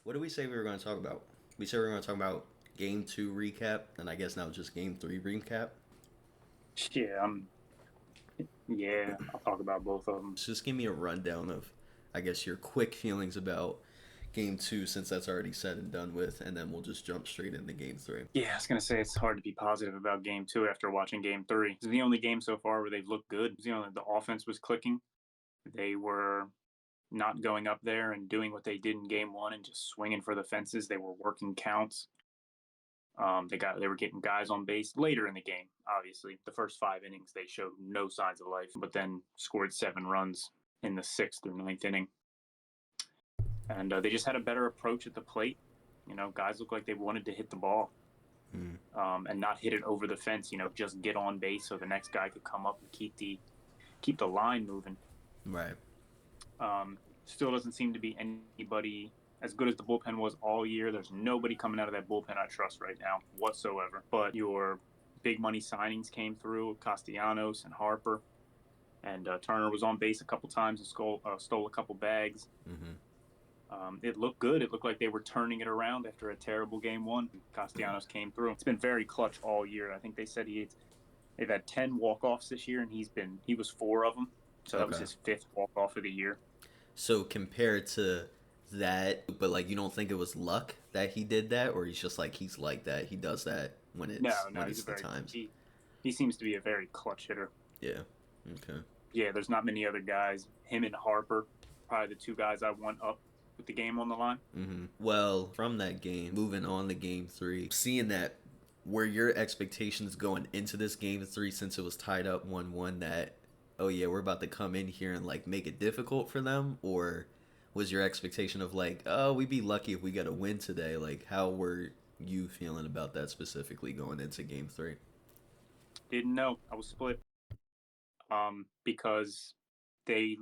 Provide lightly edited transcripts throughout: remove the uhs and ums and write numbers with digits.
What did we say we were going to talk about? We said we were going to talk about Game 2 recap, and I guess now just Game 3 recap. Yeah, yeah, I'll talk about both of them. Just give me a rundown of, I guess, your quick feelings about Game 2 since that's already said and done with, and then we'll just jump straight into Game 3. Yeah, I was gonna say it's hard to be positive about game two after watching game three. It's the only game so far where they've looked good. It's the only the offense was clicking. They were not going up there and doing what they did in game one and just swinging for the fences. They were working counts. They were getting guys on base later in the game. Obviously, the first 5 innings they showed no signs of life, but then scored 7 runs in the sixth or ninth inning, and they just had a better approach at the plate. Guys looked like they wanted to hit the ball Mm. and not hit it over the fence. Just get on base so the next guy could come up and keep the line moving. Right. Still doesn't seem to be anybody as good as the bullpen was all year. There's nobody coming out of that bullpen I trust right now whatsoever. But your big money signings came through, Castellanos and Harper, and Turner was on base a couple times and stole a couple bags. Mm-hmm. It looked good. It looked like they were turning it around after a terrible game one. Castellanos came through. It's been very clutch all year. I think they said they've had 10 walk-offs this year, and he was 4 of them. So that was Okay. his fifth walk-off of the year. So compared to that, but like you don't think it was luck that he did that, or he's like that. He does that when No, it's the times. he seems to be a very clutch hitter. Yeah. Okay. Yeah, there's not many other guys. Him and Harper, probably the two guys I want up with the game on the line. Mm-hmm. Well, from that game, moving on to Game 3, seeing that were your expectations going into this Game 3 since it was tied up 1-1 that oh yeah we're about to come in here and like make it difficult for them, or was your expectation of like oh we'd be lucky if we got a win today? Like how were you feeling about that specifically going into Game 3? Didn't know. I was split. Because the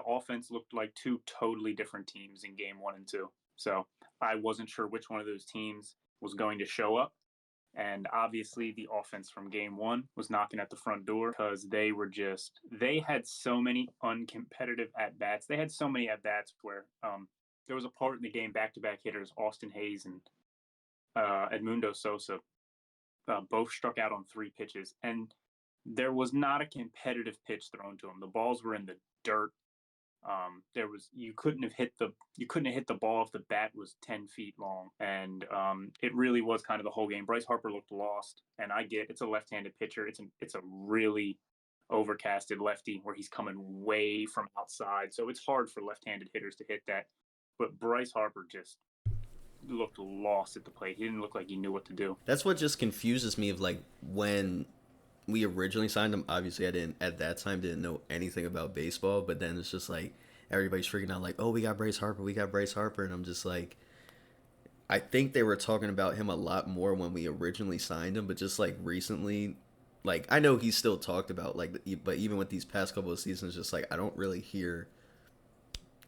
offense looked like two totally different teams in game one and two. So I wasn't sure which one of those teams was going to show up. And obviously, the offense from game one was knocking at the front door because they had so many uncompetitive at bats. They had so many at bats where there was a part in the game, back to back hitters, Austin Hayes and Edmundo Sosa, both struck out on 3 pitches. And there was not a competitive pitch thrown to them. The balls were in the dirt. There was you couldn't have hit the ball if the bat was 10 feet long, and it really was kind of the whole game. Bryce Harper looked lost, and I get it's a left-handed pitcher. It's a really overcasted lefty where he's coming way from outside, so it's hard for left-handed hitters to hit that. But Bryce Harper just looked lost at the plate. He didn't look like he knew what to do. That's what just confuses me of like when we originally signed him. Obviously I didn't at that time didn't know anything about baseball, but then it's just like everybody's freaking out like oh we got Bryce Harper, we got Bryce Harper, and I'm just like I think they were talking about him a lot more when we originally signed him, but just like recently, like I know he's still talked about, like, but even with these past couple of seasons, just like I don't really hear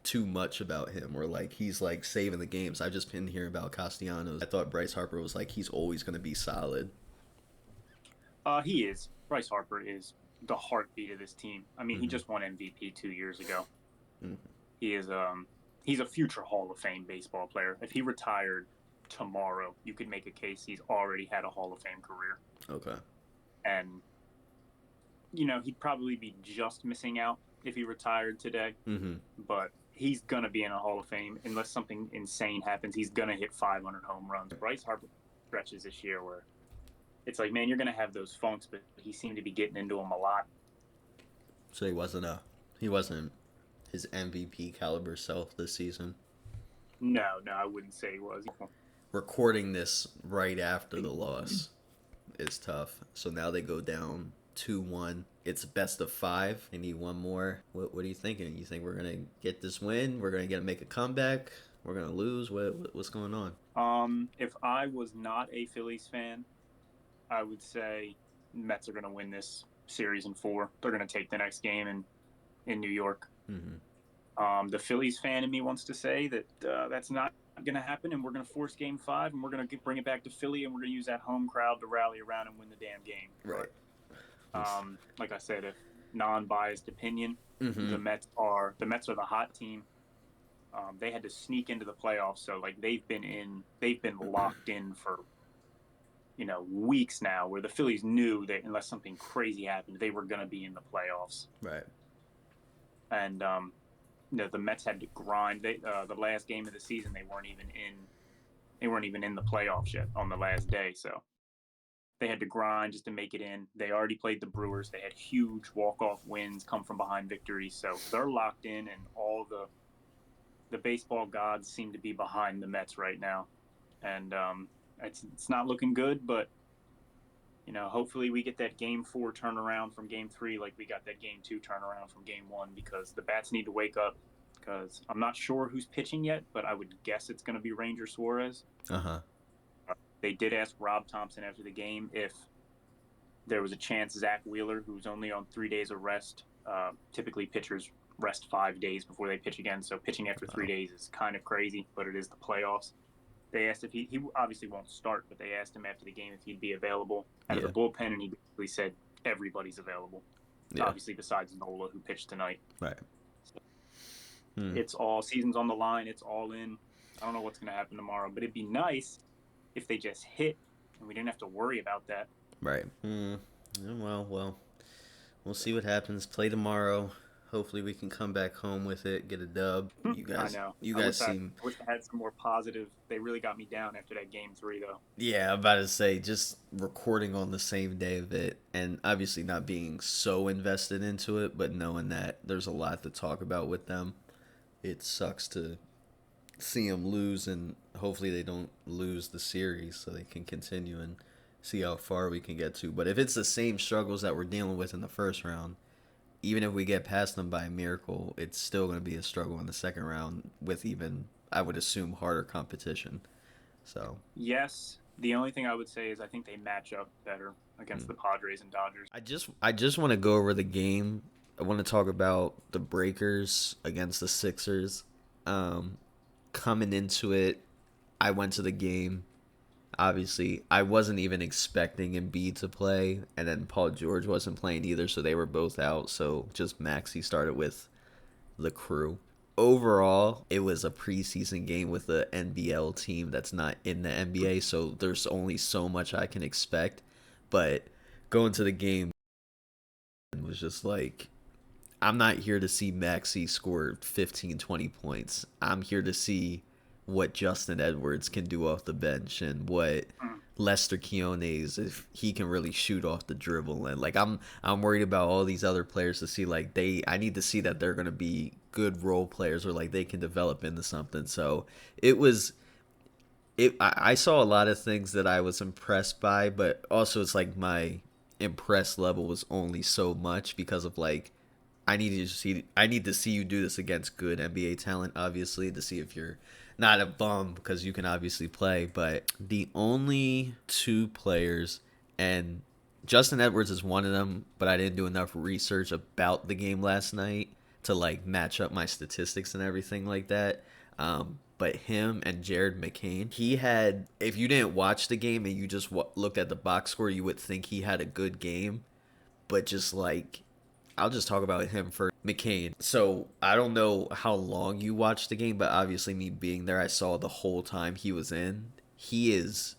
too much about him or like he's like saving the games. I've just been hearing about Castellanos. I thought Bryce Harper was like he's always going to be solid. He is. Bryce Harper is the heartbeat of this team. I mean, he Mm-hmm. just won MVP 2 years ago. Mm-hmm. He is he's a future Hall of Fame baseball player. If he retired tomorrow, you could make a case he's already had a Hall of Fame career. Okay. And he'd probably be just missing out if he retired today, Mm-hmm. but he's gonna be in a Hall of Fame unless something insane happens. He's gonna hit 500 home runs. Bryce Harper stretches this year where it's like, man, you're gonna have those funks, but he seemed to be getting into them a lot. So he wasn't his MVP caliber self this season. No, no, I wouldn't say he was. Recording this right after the loss is tough. So now they go down 2-1. It's best of 5. They need one more. What are you thinking? You think we're gonna get this win? We're gonna make a comeback? We're gonna lose? What's going on? If I was not a Phillies fan, I would say Mets are going to win this series in 4. They're going to take the next game in New York. Mm-hmm. The Phillies fan in me wants to say that that's not going to happen, and we're going to force Game 5, and we're going to bring it back to Philly, and we're going to use that home crowd to rally around and win the damn game. Right. Like I said, if non-biased opinion, Mm-hmm. the Mets are the hot team. They had to sneak into the playoffs, so like they've been locked in for weeks now. Where the Phillies knew that unless something crazy happened, they were going to be in the playoffs. Right. And the Mets had to grind. The last game of the season, they weren't even in. They weren't even in the playoffs yet on the last day, so they had to grind just to make it in. They already played the Brewers. They had huge walk-off wins, come from behind victories, so they're locked in, and all the baseball gods seem to be behind the Mets right now, and it's not looking good. But hopefully we get that Game 4 turnaround from Game 3, like we got that Game 2 turnaround from Game 1, because the bats need to wake up. Because I'm not sure who's pitching yet, but I would guess it's going to be Ranger Suarez. Uh-huh. They did ask Rob Thompson after the game if there was a chance Zach Wheeler, who's only on 3 days of rest, typically pitchers rest 5 days before they pitch again. So pitching after 3 days is kind of crazy, but it is the playoffs. They asked if he obviously won't start, but they asked him after the game if he'd be available out of the bullpen, and he basically said everybody's available. Yeah. Obviously, besides Nola, who pitched tonight. Right. So it's all season's on the line. It's all in. I don't know what's going to happen tomorrow, but it'd be nice if they just hit and we didn't have to worry about that. Right. Well, we'll see what happens. Play tomorrow. Hopefully we can come back home with it, get a dub. You guys, I know. You guys seem. I wish I had some more positive. They really got me down after that Game 3, though. Yeah, I'm about to say, just recording on the same day of it, and obviously not being so invested into it, but knowing that there's a lot to talk about with them, it sucks to see them lose, and hopefully they don't lose the series so they can continue and see how far we can get to. But if it's the same struggles that we're dealing with in the first round, even if we get past them by a miracle, it's still going to be a struggle in the second round with even, I would assume, harder competition. So yes, the only thing I would say is I think they match up better against the Padres and Dodgers. I just want to go over the game. I want to talk about the Breakers against the Sixers. Coming into it, I went to the game. Obviously, I wasn't even expecting Embiid to play, and then Paul George wasn't playing either, so they were both out. So just Maxey started with the crew. Overall, it was a preseason game with the NBL team that's not in the NBA, so there's only so much I can expect. But going to the game was just like, I'm not here to see Maxey score 15, 20 points. I'm here to see what Justin Edwards can do off the bench and what Lester Quiones, if he can really shoot off the dribble. And like I'm worried about all these other players to see like I need to see that they're gonna be good role players or like they can develop into something. So I saw a lot of things that I was impressed by, but also it's like my impressed level was only so much because of like I need to see you do this against good NBA talent, obviously, to see if you're not a bum, because you can obviously play. But the only two players, and Justin Edwards is one of them, but I didn't do enough research about the game last night to like match up my statistics and everything like that. But him and Jared McCain, he had, if you didn't watch the game and you just looked at the box score, you would think he had a good game. But just like, I'll just talk about him for McCain. So I don't know how long you watched the game, but obviously me being there, I saw the whole time he was in. He is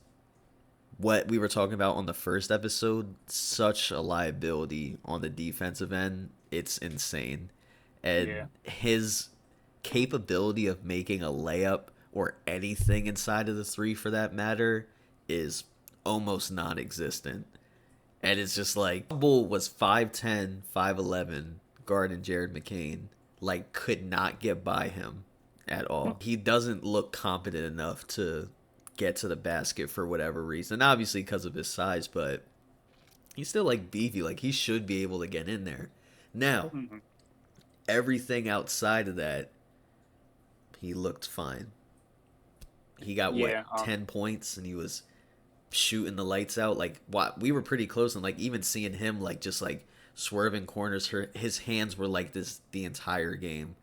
what we were talking about on the first episode, such a liability on the defensive end. It's insane. And his capability of making a layup or anything inside of the three for that matter is almost non-existent. And it's just like, Bull was 5'10", 5'11", guarding Jared McCain, like could not get by him at all. He doesn't look competent enough to get to the basket for whatever reason. Obviously because of his size, but he's still like beefy. Like he should be able to get in there. Now, everything outside of that, he looked fine. He got 10 points and he was shooting the lights out. Like what, we were pretty close, and like even seeing him like just like swerving corners, his hands were like this the entire game.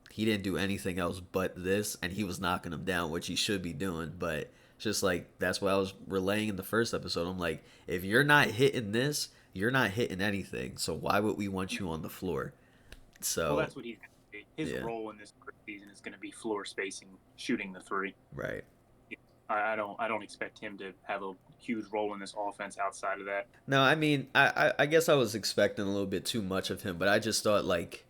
He didn't do anything else but this, and he was knocking them down, which he should be doing. But just like that's what I was relaying in the first episode. I'm like, if you're not hitting this, you're not hitting anything. So why would we want you on the floor? So well, that's what he's gonna be. his Yeah. role in this season is going to be floor spacing, shooting the three. Right. I don't expect him to have a huge role in this offense outside of that. No, I mean, I guess I was expecting a little bit too much of him, but I just thought like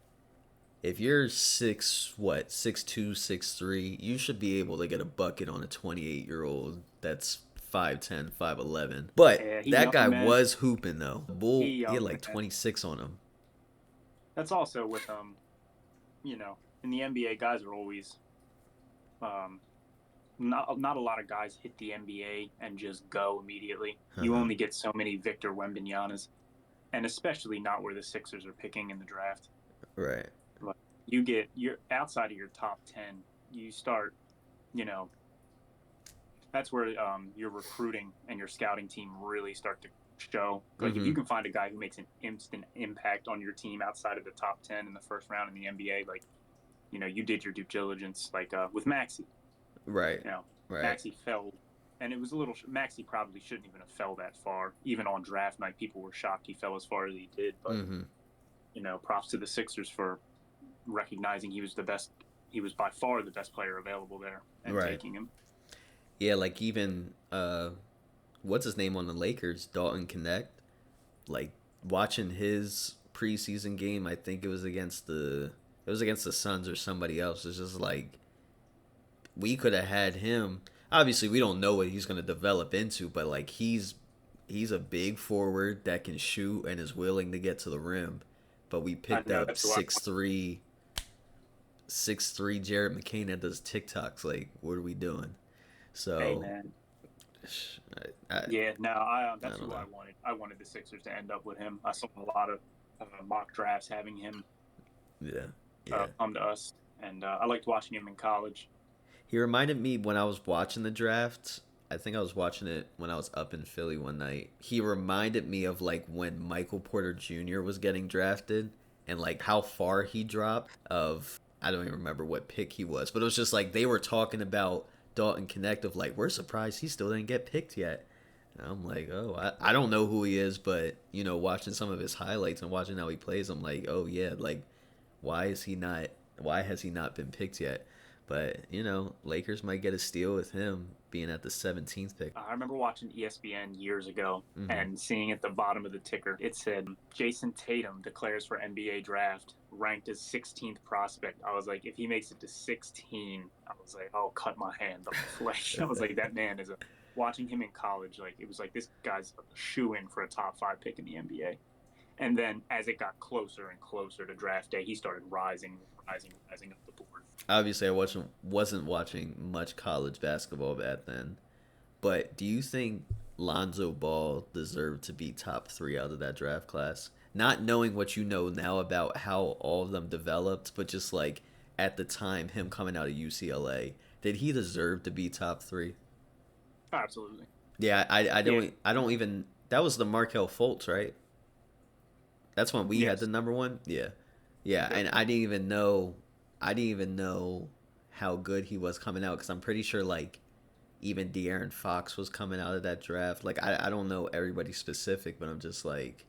if you're 6'2", 6'3", you should be able to get a bucket on a 28-year-old that's 5'10", 5'11". But Yeah, he that young guy man. was hooping though. Bull, He he had young like man. 26 on him. That's also with you know, in the NBA, guys are always um not a lot of guys hit the NBA and just go immediately. You Uh-huh. only get so many Victor Wembanyama's, and especially not where the Sixers are picking in the draft. Right. Like you're outside of your top 10, you start, you know, that's where your recruiting and your scouting team really start to show. Like if Mm-hmm. you can find a guy who makes an instant impact on your team outside of the top 10 in the first round in the NBA, like you did your due diligence. Like with Maxi, Right. you know, Right. Maxi fell, and it was a little. Maxi probably shouldn't even have fell that far. Even on draft night, people were shocked he fell as far as he did. But Mm-hmm. props to the Sixers for recognizing he was the best. He was by far the best player available there and Right. taking him. Yeah, like even what's his name on the Lakers, Dalton Connect. Like watching his preseason game, I think it was against the Suns or somebody else. It's just like we could have had him. Obviously, we don't know what he's going to develop into, but like he's a big forward that can shoot and is willing to get to the rim. But we I picked know up that's who I. 6'3" Jared McCain that does TikToks. Like, what are we doing? Hey So, man, I, I, yeah, no, I that's don't who I know. wanted. I wanted the Sixers to end up with him. I saw a lot of mock drafts having him Yeah, yeah. come to us, and I liked watching him in college. He reminded me when I was watching the draft. I think I was watching it when I was up in Philly one night. He reminded me of like when Michael Porter Jr. was getting drafted and like how far he dropped. I don't even remember what pick he was, but it was just like they were talking about Dalton Connect of like we're surprised he still didn't get picked yet. And I'm like, oh, I don't know who he is, but watching some of his highlights and watching how he plays, I'm like, oh yeah, like why is he not? Why has he not been picked yet? But Lakers might get a steal with him being at the 17th pick. I remember watching ESPN years ago Hmm. and seeing at the bottom of the ticker it said Jason Tatum declares for NBA draft, ranked as 16th prospect. I was like, if he makes it to 16, I was like, I'll cut my hand off. Like I was like, that man is a. Watching him in college, like it was like this guy's a shoe in for a top 5 pick in the NBA. And then as it got closer and closer to draft day, he started rising up the board. Obviously, I wasn't watching much college basketball back then. But do you think Lonzo Ball deserved to be top 3 out of that draft class? Not knowing what you know now about how all of them developed, but just like at the time, him coming out of UCLA, did he deserve to be top 3? Absolutely. Yeah, Yeah. I don't even. That was the Markel Fultz, right? That's when we had the Yes. number one. Yeah, yeah, Yep. and I didn't even know how good he was coming out because I'm pretty sure like even De'Aaron Fox was coming out of that draft. Like I don't know everybody specific, but I'm just like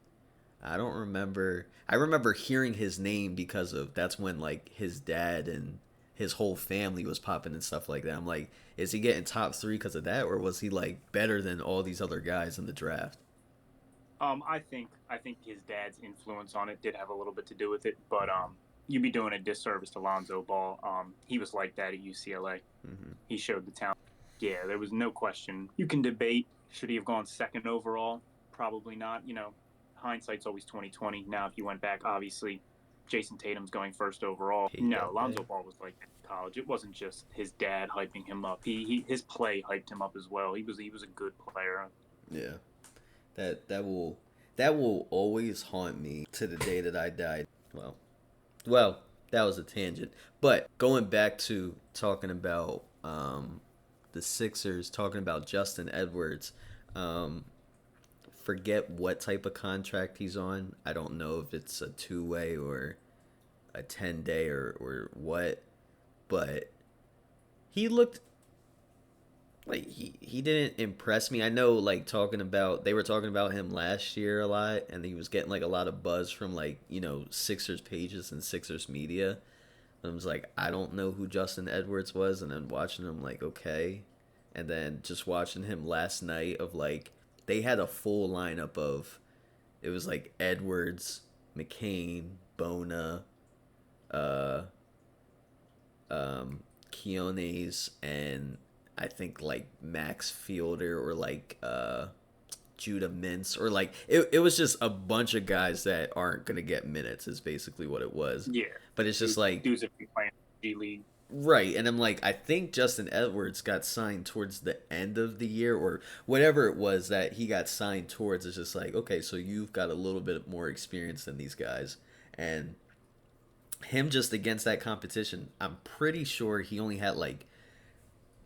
I don't remember. I remember hearing his name because of that's when like his dad and his whole family was popping and stuff like that. I'm like, is he getting top 3 because of that, or was he like better than all these other guys in the draft? I think his dad's influence on it did have a little bit to do with it, but you'd be doing a disservice to Lonzo Ball. He was like that at UCLA. Mm-hmm. He showed the talent. Yeah, there was no question. You can debate should he have gone second overall? Probably not. Hindsight's always 2020. Now, if you went back, obviously, Jason Tatum's going first overall. He No, got Lonzo that. Ball was like that in college. It wasn't just his dad hyping him up. His play hyped him up as well. He was a good player. Yeah. That will always haunt me to the day that I die. Well, well, that was a tangent. But going back to talking about the Sixers, talking about Justin Edwards, um, forget what type of contract he's on. I don't know if it's a 2-way or a 10-day or what, but he looked like he didn't impress me. I know like they were talking about him last year a lot and he was getting like a lot of buzz from like, Sixers pages and Sixers media. I was like, I don't know who Justin Edwards was, and then watching him like, okay, and then just watching him last night of like they had a full lineup of it was like Edwards, McCain, Bona, uh, Keones, and I think like Max Fielder or like Judah Mintz or like it was just a bunch of guys that aren't gonna get minutes is basically what it was. Yeah, But it's just like dudes if you playing G League. right, and I'm like, I think Justin Edwards got signed towards the end of the year or whatever it was that he got signed towards. It's just like, okay, so you've got a little bit more experience than these guys, and him just against that competition, I'm pretty sure he only had like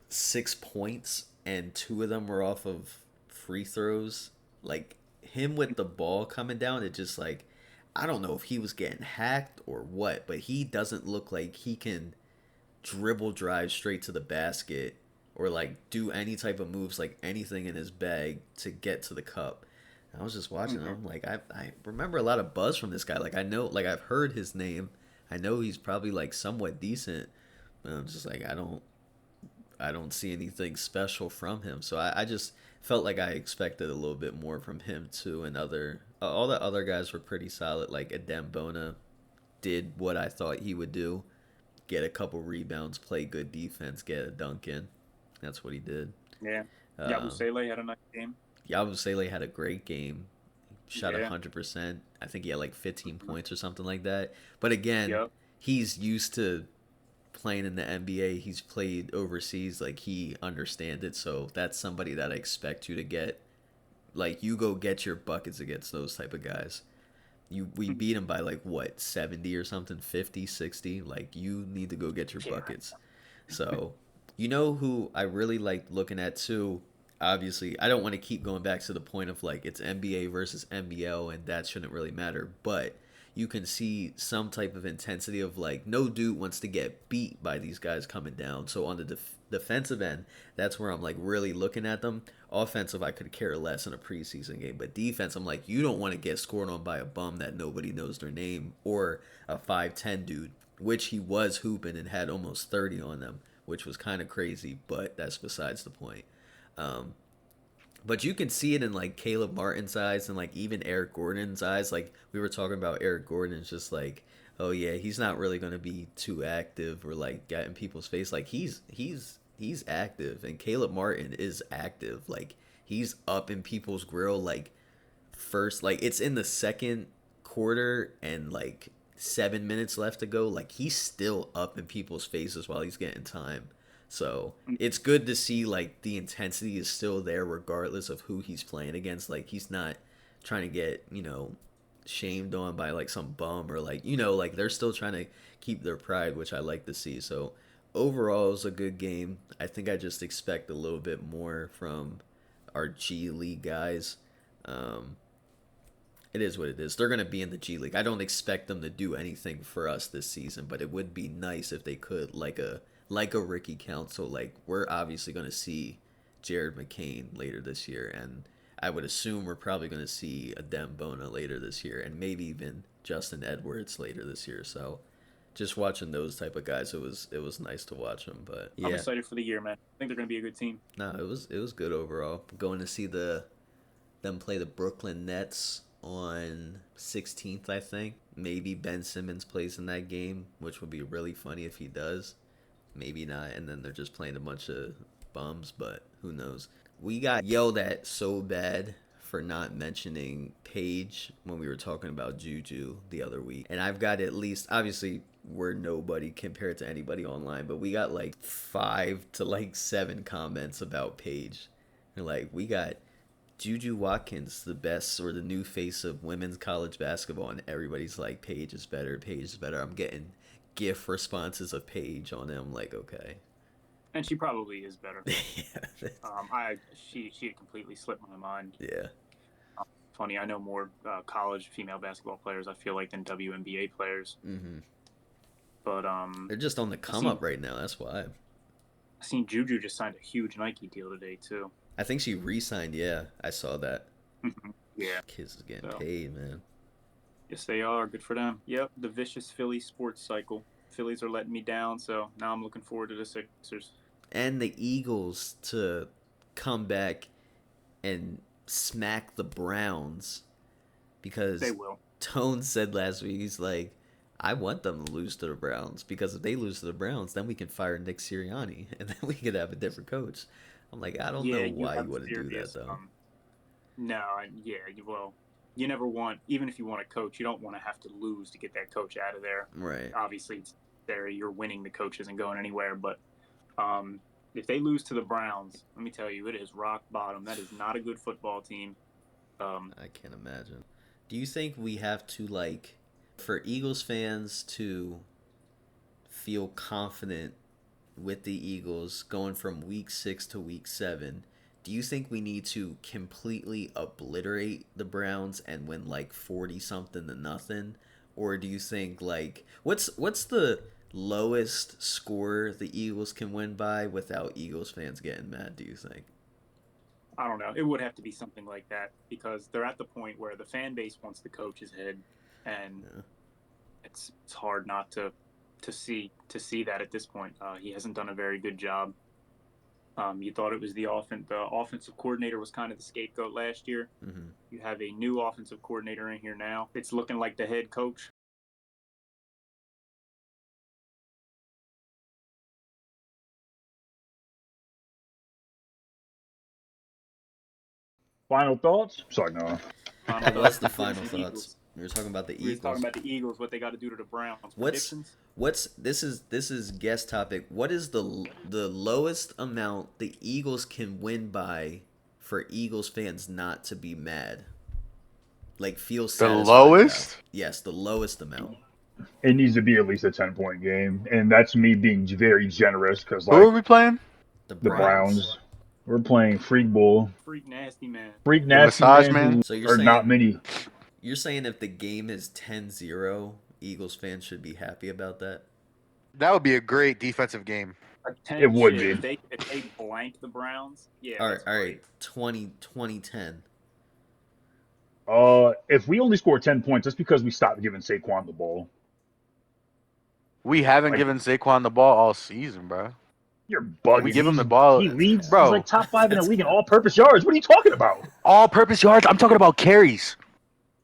6 points, and two of them were off of free throws. Like him with the ball coming down, it just like I don't know if he was getting hacked or what, but he doesn't look like he can dribble drive straight to the basket or like do any type of moves like anything in his bag to get to the cup. I was just watching him. Mm-hmm. I'm like, I remember a lot of buzz from this guy. Like I know, like I've heard his name. I know he's probably like somewhat decent. But I'm just like I don't see anything special from him. So I just felt like I expected a little bit more from him too. And other all the other guys were pretty solid. Like Adem Bona did what I thought he would do: get a couple rebounds, play good defense, get a dunk in. That's what he did. Yeah, Um, Yabusele had a nice game. Yabusele had a great game. Shot Yeah. 100%. I think he had like 15 points or something like that. But again, Yep. he's used to playing in the NBA. He's played overseas. Like he understands it. So that's somebody that I expect you to get. Like you go get your buckets against those type of guys. We beat him by like what 70 or something, 50, 60. Like you need to go get your Yeah. buckets. So you know who I really like looking at too. Obviously, I don't want to keep going back to the point of like it's NBA versus NBL and that shouldn't really matter, but you can see some type of intensity of like no dude wants to get beat by these guys coming down. So on the defensive end, that's where I'm like really looking at them. Offensive, I could care less in a preseason game, but defense, I'm like you don't want to get scored on by a bum that nobody knows their name or a 5'10" dude, which he was hooping and had almost 30 on them, which was kind of crazy, but that's besides the point. Um, but you can see it in like Caleb Martin's eyes and like even Eric Gordon's eyes. Like we were talking about Eric Gordon, it's just like, oh yeah, he's not really going to be too active or like get in people's face. Like he's active, and Caleb Martin is active. Like he's up in people's grill. Like first, like it's in the second quarter and like 7 minutes left to go. Like he's still up in people's faces while he's getting time. So it's good to see like the intensity is still there regardless of who he's playing against. Like he's not trying to get, shamed on by like some bum or like, like they're still trying to keep their pride, which I like to see. So overall it was a good game. I think I just expect a little bit more from our G League guys. Um, it is what it is. They're going to be in the G League. I don't expect them to do anything for us this season, but it would be nice if they could, like a Ricky Council. Like we're obviously going to see Jared McCain later this year, and I would assume we're probably going to see Adem Bona later this year, and maybe even Justin Edwards later this year. So just watching those type of guys, it was nice to watch them. But I'm yeah, excited for the year, man. I think they're going to be a good team. no, it was good overall. Going to see them play the Brooklyn Nets on 16th, I think. Maybe Ben Simmons plays in that game, which would be really funny if he does. Maybe not, and then they're just playing a bunch of bums, but who knows. We got yelled at so bad for not mentioning Paige when we were talking about Juju the other week. And I've got at least, obviously, we're nobody compared to anybody online, but we got like 5 to 7 comments about Paige. And like, we got Juju Watkins, the best or the new face of women's college basketball, and everybody's like, Paige is better, Paige is better. I'm getting GIF responses of Paige on them. Like, okay. And she probably is better. Yeah. She had completely slipped my mind. Yeah. Funny, I know more college female basketball players, I feel like, than WNBA players. Mm-hmm. But They're just on the come up right now. That's why. I seen Juju just signed a huge Nike deal today too. I think she re-signed. Yeah, I saw that. Yeah. Kids is getting paid, man. Yes, they are. Good for them. Yep, the vicious Philly sports cycle. Phillies are letting me down, so now I'm looking forward to the Sixers. And the Eagles to come back and smack the Browns They because will. Tone said last week, he's like, I want them to lose to the Browns because if they lose to the Browns, then we can fire Nick Sirianni and then we could have a different coach. I'm like, I don't Yeah, know you why have you want to do that serious. though. No, yeah, well, you never want, even if you want a coach, you don't want to have to lose to get that coach out of there. Right. Obviously, it's there. You're winning. The coach isn't going anywhere. But um, if they lose to the Browns, let me tell you, it is rock bottom. That is not a good football team. I can't imagine. Do you think we have to like for Eagles fans to feel confident with the Eagles going from week 6 to week 7? Do you think we need to completely obliterate the Browns and win like 40 something to nothing, or do you think like what's the lowest score the Eagles can win by without Eagles fans getting mad, do you think? I don't know. It would have to be something like that because they're at the point where the fan base wants the coach's head, and Yeah. it's hard not to see that at this point. He hasn't done a very good job. You thought it was the offensive coordinator was kind of the scapegoat last year. Mm-hmm. You have a new offensive coordinator in here now. It's looking like the head coach. Final thoughts? Sorry, no. Final That was thoughts. the The final Phillies and thoughts. Eagles. We were talking about the We were talking Eagles. about the Eagles, what they got to do to the Browns. What's Predictions? what's this is guest topic. What is the lowest amount the Eagles can win by for Eagles fans not to be mad? Like feel The satisfied about. lowest? Yes, the lowest amount. It needs to be at least a 10-point game, and that's me being very generous because, Who are like, we playing? The the Browns. Browns, we're playing Freak Bull, Freak nasty man. Freak The Nasty massage Man, man? who So are not many. you're saying if the game is 10-0, Eagles fans should be happy about that? That would be a great defensive game. A It 10 would shit. be. If they blank the Browns, yeah, All right, that's all right. great. 2010. If we only score 10 points, that's because we stopped giving Saquon the ball. We haven't Like, given Saquon the ball all season, bro. you're We bugging. give him the ball, He That's leads. cap. He's bro. like top 5 in the That's league in cap. all-purpose yards. What are you talking about? All-purpose yards. I'm talking about carries.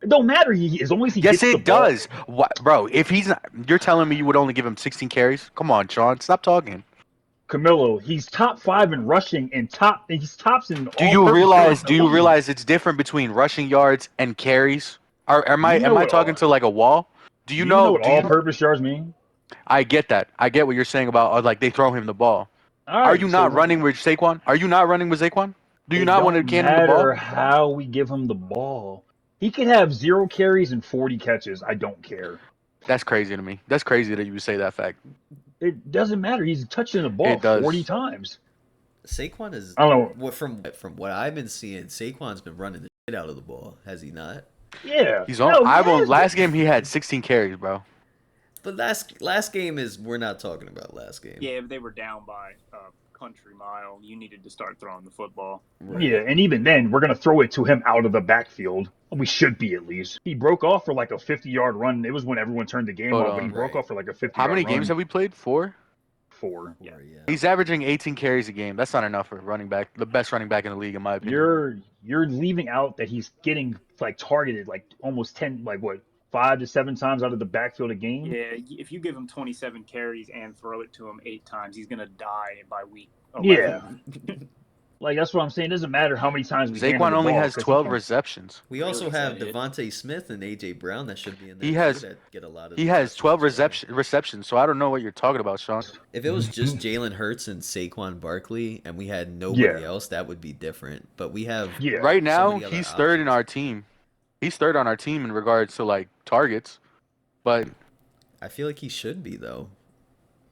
It don't matter. As long as he Yes, gets the it ball. does. What, bro? If he's not, you're telling me you would only give him 16 carries? Come on, Sean. Stop talking. Camilo, he's top 5 in rushing and he's tops in Do you all-purpose yards realize? in Do the you league. realize it's different between rushing yards and carries? Am Do I you know am I what talking all? to like a wall? Do you Do you even know know? what Do you? all-purpose yards mean? I get that. I get what you're saying about like they throw him the ball. All Are you right, so not then running with Saquon? Are you not running with Saquon? Do you it not want to don't hand him the ball? matter how we give him the ball. He could have 0 carries and 40 catches. I don't care. That's crazy to me. That's crazy that you would say that fact. It doesn't matter. He's touching the ball It 40 does. times. Saquon is I don't know. what from what I've been seeing. Saquon's been running the shit out of the ball, has he not? Yeah. He's on. No, he I won't. has Last been. game he had 16 carries, bro. But last game is we're not talking about last game. Yeah, if they were down by a country mile, you needed to start throwing the football. Right. Yeah, and even then, we're going to throw it to him out of the backfield. We should be at least. He broke off for like a 50-yard run. It was when everyone turned the game Hold off, but he on. broke Right. off for like a How 50-yard many games run. have we played? 4. 4. Yeah. Yeah. He's averaging 18 carries a game. That's not enough for running back. The best running back in the league, in my opinion. You're leaving out that he's getting like targeted like almost 10, like what, 5 to 7 times out of the backfield a game. Yeah, if you give him 27 carries and throw it to him 8 times, he's gonna die by week 11. Yeah, like that's what I'm saying. It doesn't matter how many times we hand him Saquon the only ball has because he 12 can't. receptions. We Really, also is have that it? Devontae Smith and AJ Brown that should be in there He too has that get a lot of he has receptions 12 as well. receptions. So I don't know what you're talking about, Sean. If it was just Jalen Hurts and Saquon Barkley and we had nobody Yeah, else, that would be different. But we have yeah, Right so now, many other he's third in options. our team. He's third on our team in regards to like targets. But I feel like he should be though,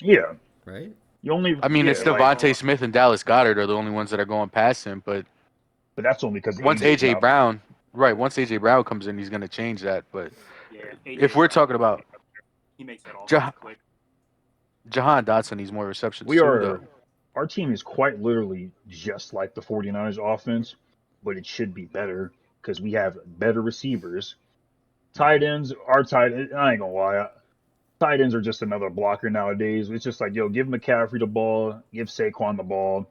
yeah. right? You only, I mean, it's yeah, like, Devontae Smith and Dallas Goddard are the only ones that are going past him. But but that's only because once AJ's AJ not. Brown, right? Once AJ Brown comes in, he's going to change that. But Yeah, if AJ we're Brown, talking about he makes that offense Jah- click. Jahan Dotson needs more receptions We too, are, though. our team is quite literally just like the 49ers offense, but it should be better because we have better receivers. Tight ends, our tight, I ain't gonna lie. tight ends are just another blocker nowadays. It's just like, yo, give McCaffrey the ball, give Saquon the ball.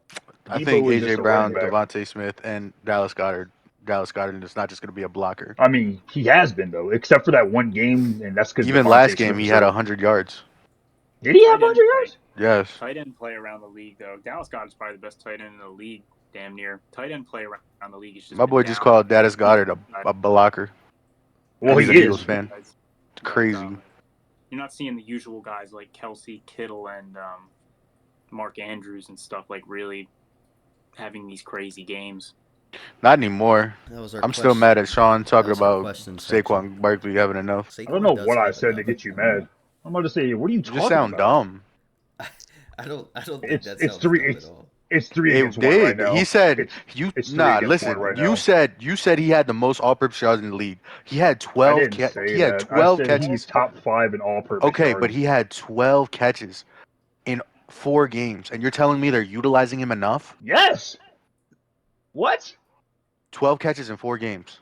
I think Debo is just AJ a running Brown, back. Devontae Smith, and Dallas Goddard. Dallas Goddard is not just going to be a blocker. I mean, he has been though, except for that one game, and that's because Even last Devontae game, Smith he was had hurt. 100 yards. Did he have Tight end 100 yards? Yes. Tight end play around the league, though. Dallas Goedert's probably the best tight end in the league, damn near. Tight end play around the league is just My boy been just down. called Dallas Goddard a blocker. Well, And he's he an is. Eagles fan. Guys, Crazy. you're not seeing the usual guys like Kelsey, Kittle, and Mark Andrews and stuff like really having these crazy games. Not anymore. That was our I'm still mad at Sean talking was our about question section. Saquon Barkley having enough. I don't know what I said to get you mad. I'm about to say, what are you You talking just sound about? dumb. I don't think It's that it's sounds three dumb it's at all. it's three It against one did. right now. He said It's three nah. against Listen, one right you now. said he had the most all-purpose yards in the league. He had I 12. didn't say He had that. I 12 said catches. he's top 5 in all-purpose Okay, yards. but he had 12 catches in 4 games, and you're telling me they're utilizing him enough? Yes. What? 12 catches in 4 games.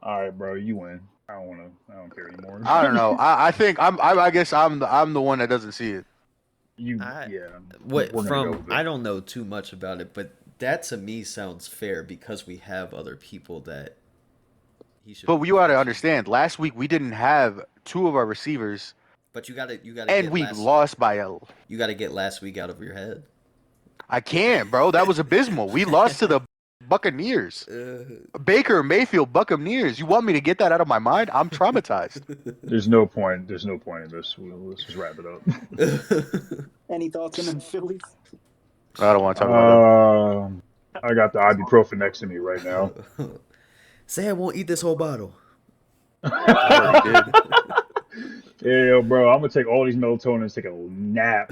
All right, bro, you win. I don't care anymore. I don't know. I think I guess I'm the one that doesn't see it. What we're gonna go with it. I don't know too much about it, but that to me sounds fair because we have other people that he should. But you got to understand. Last week we didn't have 2 of our receivers, But you got to and get we last, lost by a. You got to get last week out of your head. I can't, bro. That was abysmal. We lost to the Buccaneers. Baker Mayfield Buccaneers. You want me to get that out of my mind? I'm traumatized. There's no point. There's no point in this. Let's just wrap it up. Any thoughts on the Phillies? I don't want to talk about I got the ibuprofen next to me right now. Say I won't eat this whole bottle. it. I already did. Yeah, bro, I'm gonna take all these melatonin and take a nap.